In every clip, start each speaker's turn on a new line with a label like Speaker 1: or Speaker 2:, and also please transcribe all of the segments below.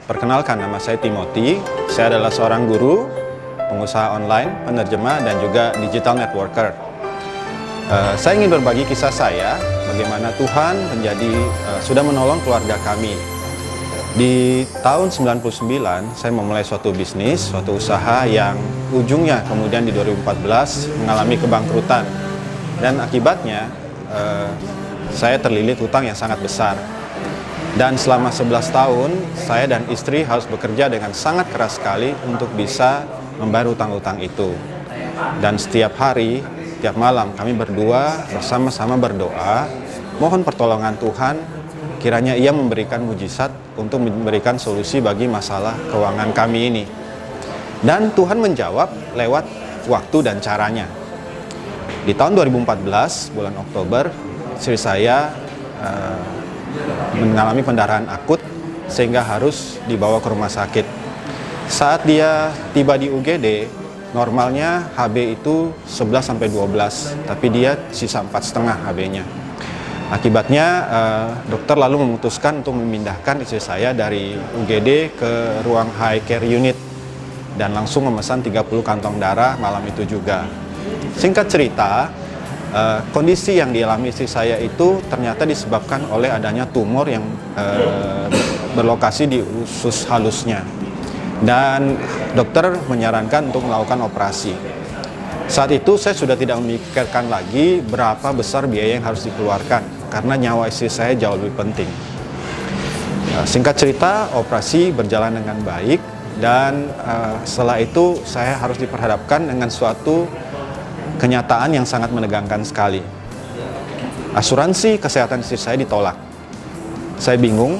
Speaker 1: Perkenalkan, nama saya Timothy. Saya adalah seorang guru, pengusaha online, penerjemah, dan juga digital networker. Saya ingin berbagi kisah saya, bagaimana Tuhan sudah menolong keluarga kami. Di tahun 99, saya memulai suatu bisnis, suatu usaha yang ujungnya kemudian di 2014 mengalami kebangkrutan. Dan akibatnya, saya terlilit hutang yang sangat besar. Dan selama 11 tahun, saya dan istri harus bekerja dengan sangat keras sekali untuk bisa membayar hutang-hutang itu. Dan setiap hari, setiap malam kami berdua bersama-sama berdoa, mohon pertolongan Tuhan, kiranya Ia memberikan mujizat untuk memberikan solusi bagi masalah keuangan kami ini. Dan Tuhan menjawab lewat waktu dan caranya. Di tahun 2014, bulan Oktober, istri saya mengalami pendarahan akut sehingga harus dibawa ke rumah sakit. Saat dia tiba di UGD, normalnya HB itu 11-12, tapi dia sisa 4,5 HB-nya. Akibatnya dokter lalu memutuskan untuk memindahkan istri saya dari UGD ke ruang high care unit dan langsung memesan 30 kantong darah malam itu juga. Singkat cerita, kondisi yang dialami istri saya itu ternyata disebabkan oleh adanya tumor yang berlokasi di usus halusnya. Dan dokter menyarankan untuk melakukan operasi. Saat itu saya sudah tidak memikirkan lagi berapa besar biaya yang harus dikeluarkan, karena nyawa istri saya jauh lebih penting. Singkat cerita, operasi berjalan dengan baik, dan setelah itu saya harus diperhadapkan dengan suatu kenyataan yang sangat menegangkan sekali. Asuransi kesehatan istri saya ditolak. Saya bingung,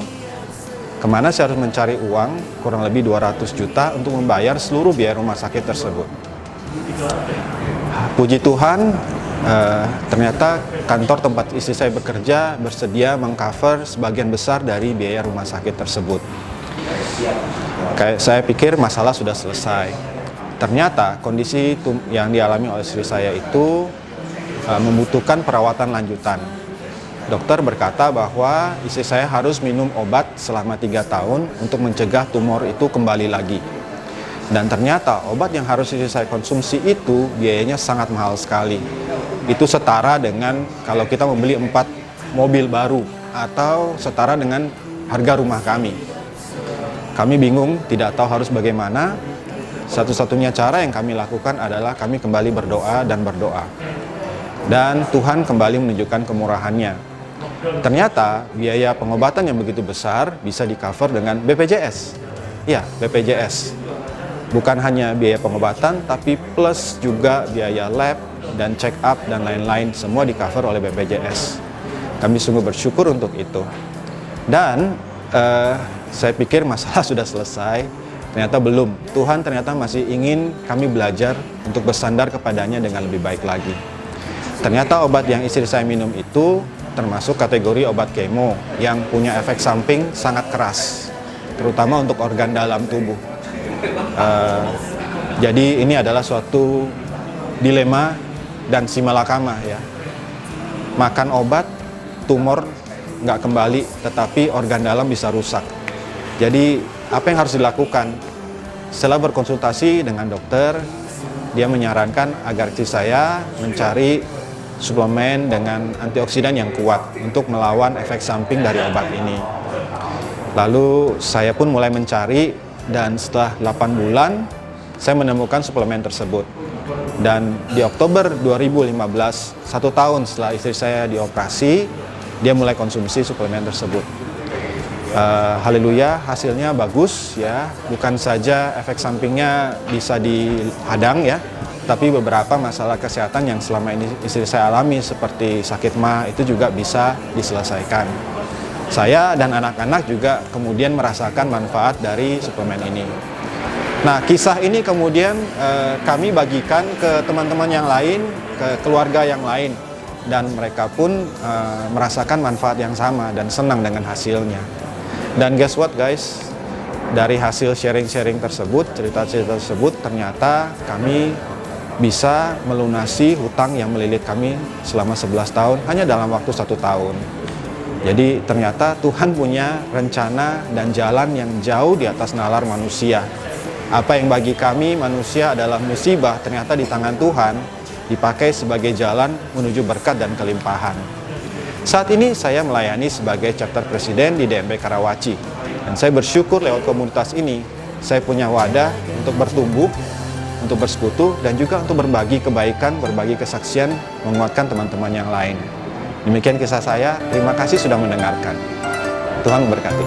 Speaker 1: kemana saya harus mencari uang kurang lebih 200 juta untuk membayar seluruh biaya rumah sakit tersebut. Puji Tuhan, ternyata kantor tempat istri saya bekerja bersedia mengcover sebagian besar dari biaya rumah sakit tersebut. Kayak saya pikir masalah sudah selesai. Ternyata kondisi yang dialami oleh istri saya itu membutuhkan perawatan lanjutan. Dokter berkata bahwa istri saya harus minum obat selama 3 tahun untuk mencegah tumor itu kembali lagi. Dan ternyata obat yang harus istri saya konsumsi itu biayanya sangat mahal sekali. Itu setara dengan kalau kita membeli 4 mobil baru atau setara dengan harga rumah kami. Kami bingung, tidak tahu harus bagaimana. Satu-satunya cara yang kami lakukan adalah kami kembali berdoa dan berdoa. Dan Tuhan kembali menunjukkan kemurahannya. Ternyata biaya pengobatan yang begitu besar bisa di-cover dengan BPJS. Ya, BPJS. Bukan hanya biaya pengobatan, tapi plus juga biaya lab dan check up dan lain-lain. Semua di-cover oleh BPJS. Kami sungguh bersyukur untuk itu. Dan saya pikir masalah sudah selesai. Ternyata belum. Tuhan ternyata masih ingin kami belajar untuk bersandar kepadanya dengan lebih baik lagi. Ternyata obat yang istri saya minum itu termasuk kategori obat kemo yang punya efek samping sangat keras, terutama untuk organ dalam tubuh. Jadi ini adalah suatu dilema dan simalakama ya. Makan obat, tumor nggak kembali, tetapi organ dalam bisa rusak. Jadi apa yang harus dilakukan? Setelah berkonsultasi dengan dokter, dia menyarankan agar istri saya mencari suplemen dengan antioksidan yang kuat untuk melawan efek samping dari obat ini. Lalu saya pun mulai mencari, dan setelah 8 bulan saya menemukan suplemen tersebut. Dan di Oktober 2015, 1 tahun setelah istri saya dioperasi, dia mulai konsumsi suplemen tersebut. Haleluya, hasilnya bagus ya. Bukan saja efek sampingnya bisa dihadang ya, tapi beberapa masalah kesehatan yang selama ini istri saya alami seperti sakit mah itu juga bisa diselesaikan. Saya dan anak-anak juga kemudian merasakan manfaat dari suplemen ini. Nah, kisah ini kemudian kami bagikan ke teman-teman yang lain, ke keluarga yang lain, dan mereka pun merasakan manfaat yang sama dan senang dengan hasilnya. Dan guess what guys, dari hasil sharing-sharing tersebut, cerita-cerita tersebut, ternyata kami bisa melunasi hutang yang melilit kami selama 11 tahun hanya dalam waktu 1 tahun. Jadi ternyata Tuhan punya rencana dan jalan yang jauh di atas nalar manusia. Apa yang bagi kami manusia adalah musibah, ternyata di tangan Tuhan dipakai sebagai jalan menuju berkat dan kelimpahan. Saat ini saya melayani sebagai chapter presiden di DMP Karawaci. Dan saya bersyukur lewat komunitas ini, saya punya wadah untuk bertumbuh, untuk bersekutu, dan juga untuk berbagi kebaikan, berbagi kesaksian, menguatkan teman-teman yang lain. Demikian kisah saya, terima kasih sudah mendengarkan. Tuhan memberkati.